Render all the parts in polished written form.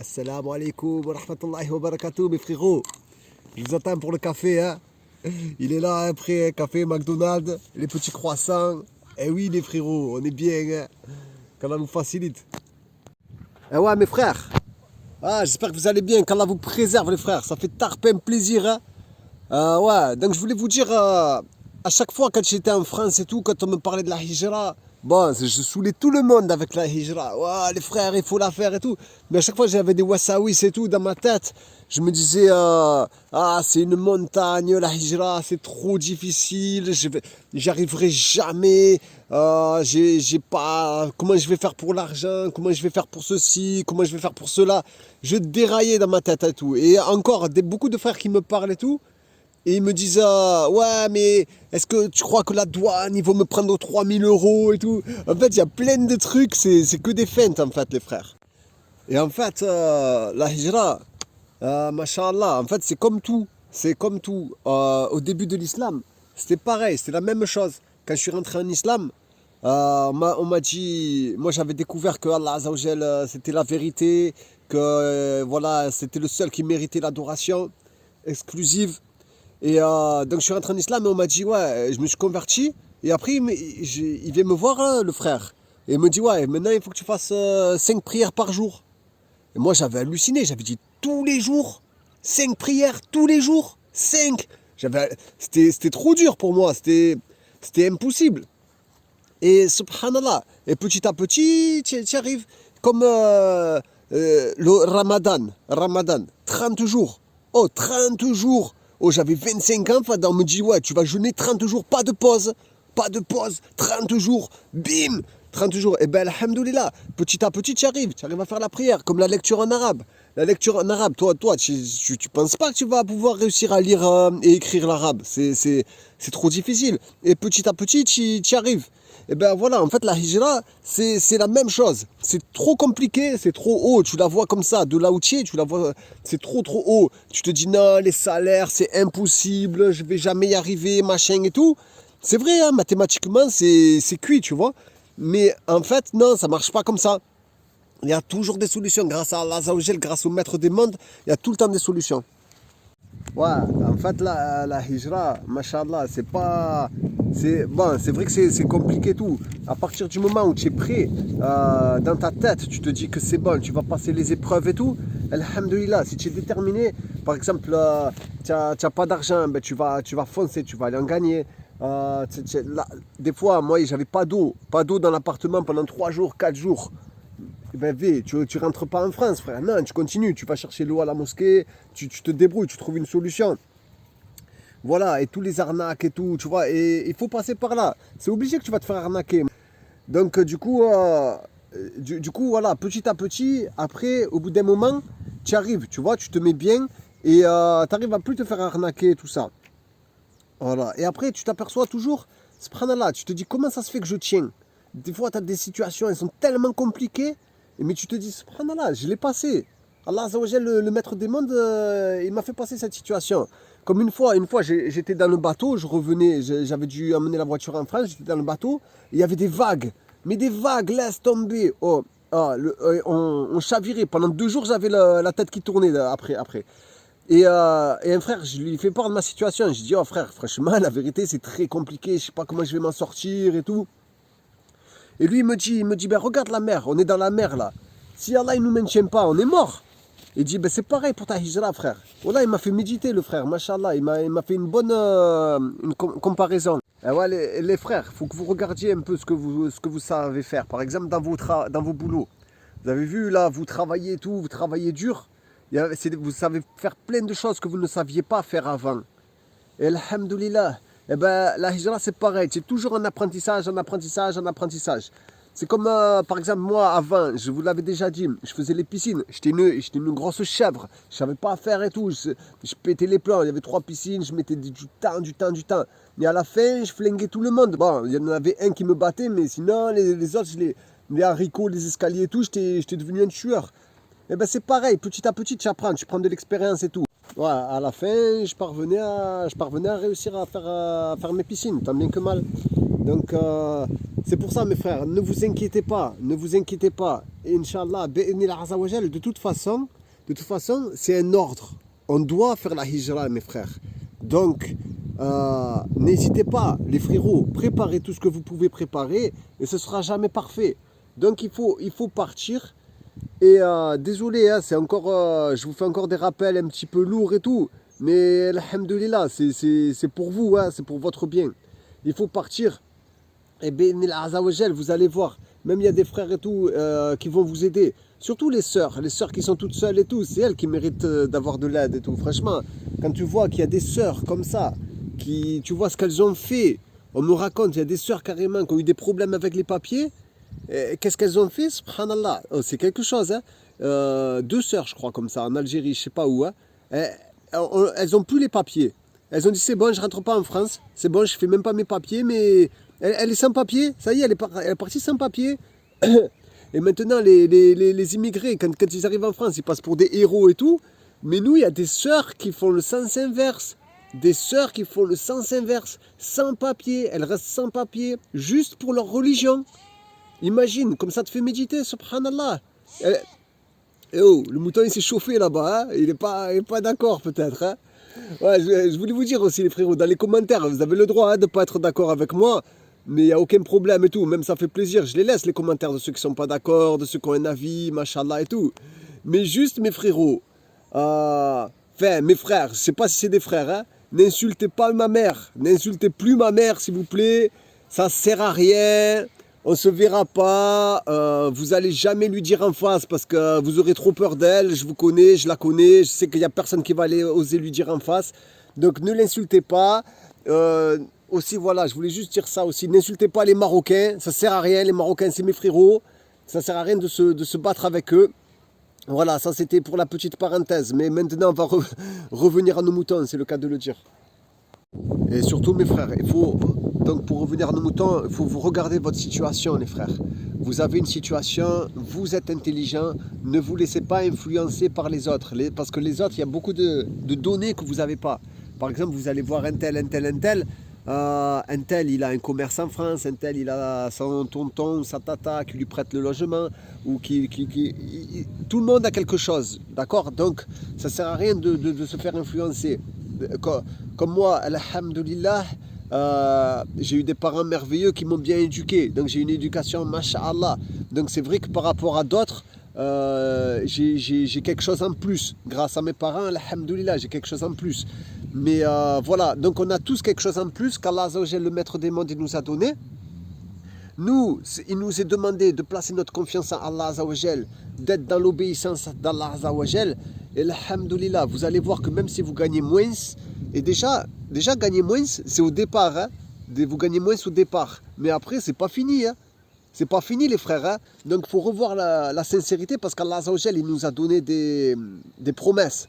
Assalamu alaikum wa rahmatullahi wa barakatuh, mes frérots. Je vous attends pour le café, hein. Il est là, après café McDonald's, les petits croissants. Eh oui, les frérots, on est bien, hein. Qu'Allah nous facilite. Eh ouais, mes frères. Ah, j'espère que vous allez bien, qu'Allah vous préserve, les frères. Ça fait tarpin plaisir, hein. Ouais, donc je voulais vous dire, à chaque fois quand j'étais en France et tout, quand on me parlait de la hijra, bon, je saoulais tout le monde avec la hijra. Ouais, les frères, il faut la faire et tout. Mais à chaque fois, j'avais des wassawis et tout dans ma tête. Je me disais, c'est une montagne, la hijra, c'est trop difficile, j'y arriverai jamais. J'ai pas, comment je vais faire pour l'argent, comment je vais faire pour ceci, comment je vais faire pour cela. Je déraillais dans ma tête et tout. Et encore, beaucoup de frères qui me parlent et tout. Et ils me disent, ouais, mais est-ce que tu crois que la douane, ils vont me prendre 3000 euros et tout. En fait, il y a plein de trucs, c'est que des feintes, en fait, les frères. Et en fait, la hijra, mashallah, en fait, c'est comme tout. C'est comme tout. Au début de l'islam, c'était pareil, c'était la même chose. Quand je suis rentré en islam, on m'a dit, moi j'avais découvert que Allah Azza wa Jal, c'était la vérité, que voilà, c'était le seul qui méritait l'adoration exclusive. Et donc je suis rentré en islam et on m'a dit, ouais, je me suis converti. Et après, il vient me voir, hein, le frère. Et il me dit, ouais, maintenant il faut que tu fasses 5 prières par jour. Et moi j'avais halluciné, j'avais dit, tous les jours, 5 prières, tous les jours, 5. C'était trop dur pour moi, c'était impossible. Et subhanallah, et petit à petit, tu y arrives. Comme le Ramadan, 30 jours. Oh, 30 jours. Oh, j'avais 25 ans, Fada, on me dit, ouais, tu vas jeûner 30 jours, pas de pause, 30 jours, bim, 30 jours. Et ben, alhamdoulilah, petit à petit, tu arrives à faire la prière, comme la lecture en arabe. La lecture en arabe, toi, tu penses pas que tu vas pouvoir réussir à lire et écrire l'arabe. C'est trop difficile. Et petit à petit, tu y arrives. Et ben voilà, en fait, la hijra, c'est la même chose. C'est trop compliqué, c'est trop haut. Tu la vois comme ça, de là où tu es, tu la vois, c'est trop haut. Tu te dis, non, les salaires, c'est impossible, je vais jamais y arriver, machin et tout. C'est vrai, hein, mathématiquement, c'est cuit, tu vois. Mais en fait, non, ça marche pas comme ça. Il y a toujours des solutions. Grâce à Allah Azza wa Jal, grâce au maître des mondes, il y a tout le temps des solutions. Ouais, en fait, la hijra, mashallah, c'est pas. Bon, c'est vrai que c'est compliqué tout. À partir du moment où tu es prêt, dans ta tête, tu te dis que c'est bon, tu vas passer les épreuves et tout. Alhamdoulilah, si tu es déterminé, par exemple, tu n'as pas d'argent, ben tu vas foncer, tu vas aller en gagner. Des fois, moi, j'avais pas d'eau dans l'appartement pendant 3 jours, 4 jours. Ben, tu rentres pas en France, frère. Non, tu continues, tu vas chercher l'eau à la mosquée, tu te débrouilles, tu trouves une solution. Voilà, et tous les arnaques et tout, tu vois, et il faut passer par là. C'est obligé que tu vas te faire arnaquer. Donc, du coup, voilà, petit à petit, après, au bout d'un moment, tu arrives, tu vois, tu te mets bien et tu arrives à plus te faire arnaquer, tout ça. Voilà, et après, tu t'aperçois toujours, subhanallah, tu te dis, comment ça se fait que je tiens? Des fois, tu as des situations, elles sont tellement compliquées, mais tu te dis, subhanallah, je l'ai passé. Allah Azza wa Jal, le maître des mondes, il m'a fait passer cette situation. Comme une fois, j'étais dans le bateau, je revenais, j'avais dû amener la voiture en France, j'étais dans le bateau, et il y avait des vagues. Mais des vagues, laisse tomber. On chavirait. Pendant 2 jours, j'avais la tête qui tournait après. Et un frère, je lui fais part de ma situation. Je dis, oh frère, franchement, la vérité, c'est très compliqué, je sais pas comment je vais m'en sortir et tout. Et lui, il me dit, ben regarde la mer, on est dans la mer là. Si Allah il nous maintient pas, on est mort. Il dit, ben c'est pareil pour ta hijra, frère. Voilà, il m'a fait méditer, le frère, mashallah. Il m'a fait une bonne comparaison. Et ouais, les frères, il faut que vous regardiez un peu ce que vous savez faire. Par exemple, dans vos boulots. Vous avez vu, là, vous travaillez et tout, vous travaillez dur. Vous savez faire plein de choses que vous ne saviez pas faire avant. Et alhamdoulilah, eh ben, la hijra, c'est pareil. C'est toujours un apprentissage. C'est comme, par exemple, moi, avant, je vous l'avais déjà dit, je faisais les piscines. J'étais une grosse chèvre. Je ne savais pas faire et tout. Je pétais les plombs. Il y avait 3 piscines. Je mettais du temps. Mais à la fin, je flinguais tout le monde. Bon, il y en avait un qui me battait, mais sinon, les autres, les haricots, les escaliers et tout, j'étais devenu un tueur. Et ben, c'est pareil. Petit à petit, tu apprends. Tu prends de l'expérience et tout. Ouais, à la fin, je parvenais à réussir à faire mes piscines, tant bien que mal. Donc, c'est pour ça, mes frères, ne vous inquiétez pas, ne vous inquiétez pas. Inch'Allah, de toute façon, c'est un ordre. On doit faire la hijra, mes frères. Donc, n'hésitez pas, les frérots, préparez tout ce que vous pouvez préparer et ce sera jamais parfait. Donc, il faut partir. Et désolé, hein, c'est encore, je vous fais encore des rappels un petit peu lourds et tout. Mais alhamdoulilah, c'est pour vous, hein, c'est pour votre bien. Il faut partir. Et bien, vous allez voir, même il y a des frères et tout qui vont vous aider. Surtout les sœurs qui sont toutes seules et tout, c'est elles qui méritent d'avoir de l'aide et tout. Franchement, quand tu vois qu'il y a des sœurs comme ça, tu vois ce qu'elles ont fait, on me raconte, il y a des sœurs carrément qui ont eu des problèmes avec les papiers. Qu'est-ce qu'elles ont fait? Subhanallah, oh, c'est quelque chose. Hein. 2 sœurs, je crois, comme ça, en Algérie, je sais pas où. Hein. Elles ont plus les papiers. Elles ont dit c'est bon, je rentre pas en France, c'est bon, je fais même pas mes papiers, mais elle est sans papier, ça y est, elle est partie sans papier. Et maintenant, les immigrés, quand ils arrivent en France, ils passent pour des héros et tout, mais nous, il y a des sœurs qui font le sens inverse. Des sœurs qui font le sens inverse, sans papier, elles restent sans papier, juste pour leur religion. Imagine, comme ça te fait méditer, subhanallah. Et oh, le mouton il s'est chauffé là-bas, hein, il n'est pas d'accord peut-être. Hein. Ouais, je voulais vous dire aussi les frérots, dans les commentaires, vous avez le droit hein, de ne pas être d'accord avec moi, mais il n'y a aucun problème et tout, même ça fait plaisir, je les laisse les commentaires de ceux qui ne sont pas d'accord, de ceux qui ont un avis, machallah et tout. Mais juste mes frérots, mes frères, je ne sais pas si c'est des frères, hein, n'insultez pas ma mère, n'insultez plus ma mère s'il vous plaît, ça ne sert à rien. On se verra pas, vous allez jamais lui dire en face parce que vous aurez trop peur d'elle, je vous connais, je la connais, je sais qu'il n'y a personne qui va aller oser lui dire en face. Donc ne l'insultez pas. Aussi voilà, je voulais juste dire ça aussi, n'insultez pas les Marocains, ça sert à rien, les Marocains c'est mes frérots, ça sert à rien de se battre avec eux. Voilà, ça c'était pour la petite parenthèse, mais maintenant on va revenir à nos moutons, c'est le cas de le dire. Et surtout mes frères, donc pour revenir à nos moutons, il faut vous regarder votre situation les frères. Vous avez une situation, vous êtes intelligent, ne vous laissez pas influencer par les autres. Parce que les autres, il y a beaucoup de données que vous n'avez pas. Par exemple, vous allez voir un tel, il a un commerce en France, un tel, il a son tonton, sa tata qui lui prête le logement, ou tout le monde a quelque chose, d'accord? Donc, ça ne sert à rien de se faire influencer. Comme moi, alhamdoulilah, j'ai eu des parents merveilleux qui m'ont bien éduqué. Donc j'ai une éducation, masha'Allah. Donc c'est vrai que par rapport à d'autres, j'ai quelque chose en plus. Grâce à mes parents, alhamdoulilah, j'ai quelque chose en plus. Mais voilà, donc on a tous quelque chose en plus qu'Allah Azzawajal, le maître des mondes, il nous a donné. Nous, il nous est demandé de placer notre confiance en Allah Azzawajal, d'être dans l'obéissance d'Allah Azzawajal. Et alhamdoulilah, vous allez voir que même si vous gagnez moins, et déjà gagner moins, c'est au départ, hein, vous gagnez moins au départ. Mais après, c'est pas fini, hein. C'est pas fini les frères, hein. Donc il faut revoir la sincérité parce qu'Allah Azzawajal, il nous a donné des promesses.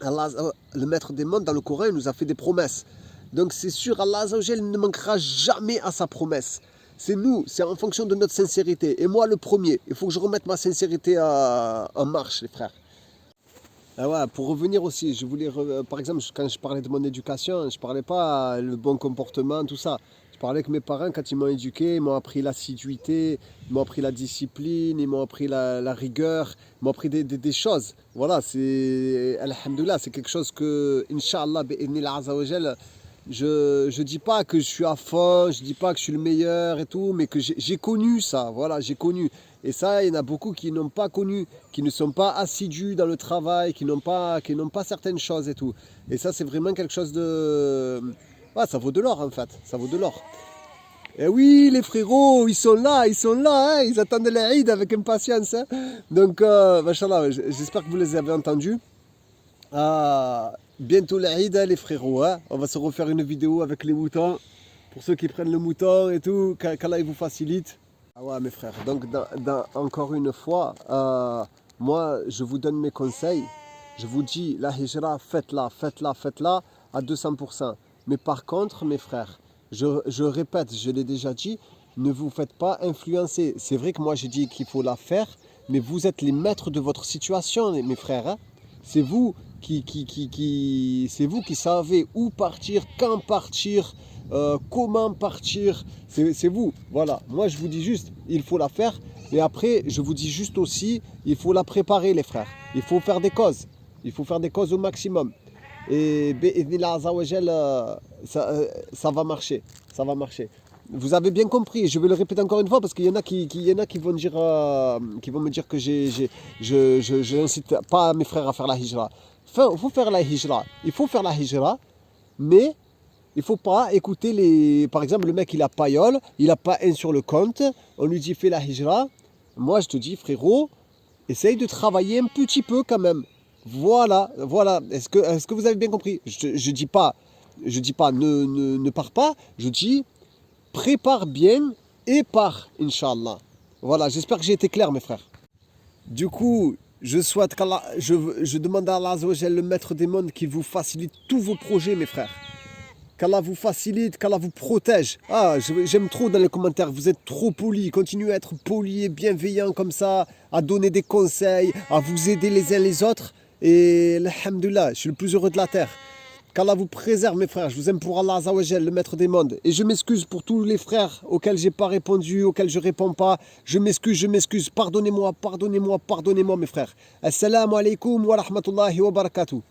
Allah, le maître des mondes dans le Coran, il nous a fait des promesses. Donc c'est sûr, Allah Azzawajal ne manquera jamais à sa promesse. C'est nous, c'est en fonction de notre sincérité. Et moi le premier, il faut que je remette ma sincérité en marche les frères. Ah ouais, pour revenir aussi, je voulais, par exemple, quand je parlais de mon éducation, je ne parlais pas le bon comportement, tout ça. Je parlais que mes parents, quand ils m'ont éduqué, ils m'ont appris l'assiduité, ils m'ont appris la discipline, ils m'ont appris la rigueur, ils m'ont appris des choses. Voilà, c'est, alhamdoulilah, c'est quelque chose que, Inch'Allah, je dis pas que je suis à fond, je dis pas que je suis le meilleur et tout, mais que j'ai connu ça, voilà, j'ai connu. Et ça, il y en a beaucoup qui n'ont pas connu, qui ne sont pas assidus dans le travail, qui n'ont pas certaines choses et tout. Et ça, c'est vraiment quelque chose de... Ouais, ça vaut de l'or en fait, ça vaut de l'or. Et oui, les frérots, ils sont là, hein, ils attendent l'Aïd avec impatience. Hein. Donc, machallah, j'espère que vous les avez entendus. Bientôt l'Aïd, hein, les frérots. Hein. On va se refaire une vidéo avec les moutons. Pour ceux qui prennent le mouton et tout, qu'Allah il vous facilite. Ah ouais mes frères, donc encore une fois, moi je vous donne mes conseils, je vous dis la hijra, faites-la à 200%. Mais par contre mes frères, je répète, je l'ai déjà dit, ne vous faites pas influencer. C'est vrai que moi j'ai dit qu'il faut la faire, mais vous êtes les maîtres de votre situation mes frères. Hein. C'est vous c'est vous qui savez où partir, quand partir, comment partir, c'est vous. Voilà, moi je vous dis juste, il faut la faire. Et après, je vous dis juste aussi, il faut la préparer les frères. Il faut faire des causes. Il faut faire des causes au maximum. Et Bi'idhnillah Azawajal, ça va marcher. Ça va marcher. Vous avez bien compris, je vais le répéter encore une fois parce qu'il y en a qui vont dire, qui vont me dire que je n'incite pas mes frères à faire la hijra. Enfin, il faut faire la hijra. Il faut faire la hijra, mais il ne faut pas écouter les... Par exemple, le mec, il a païole, il n'a pas un sur le compte, on lui dit fais la hijra. Moi, je te dis, frérot, essaye de travailler un petit peu quand même. Voilà, voilà. Est-ce que vous avez bien compris? Je dis pas, ne pars pas, je dis prépare bien et pars, Inch'Allah. Voilà, j'espère que j'ai été clair, mes frères. Du coup, je souhaite qu'Allah, je demande à Allah Azza wa Jal, le maître des mondes, qu'il vous facilite tous vos projets, mes frères. Qu'Allah vous facilite, qu'Allah vous protège. Ah, j'aime trop dans les commentaires, vous êtes trop polis. Continuez à être polis et bienveillants comme ça, à donner des conseils, à vous aider les uns les autres. Et alhamdoulilah, je suis le plus heureux de la terre. Qu'Allah vous préserve, mes frères. Je vous aime pour Allah Azza wa Jal, le maître des mondes. Et je m'excuse pour tous les frères auxquels j'ai pas répondu, auxquels je réponds pas. Je m'excuse. Pardonnez-moi, mes frères. Assalamu alaikum wa rahmatullahi wa barakatuh.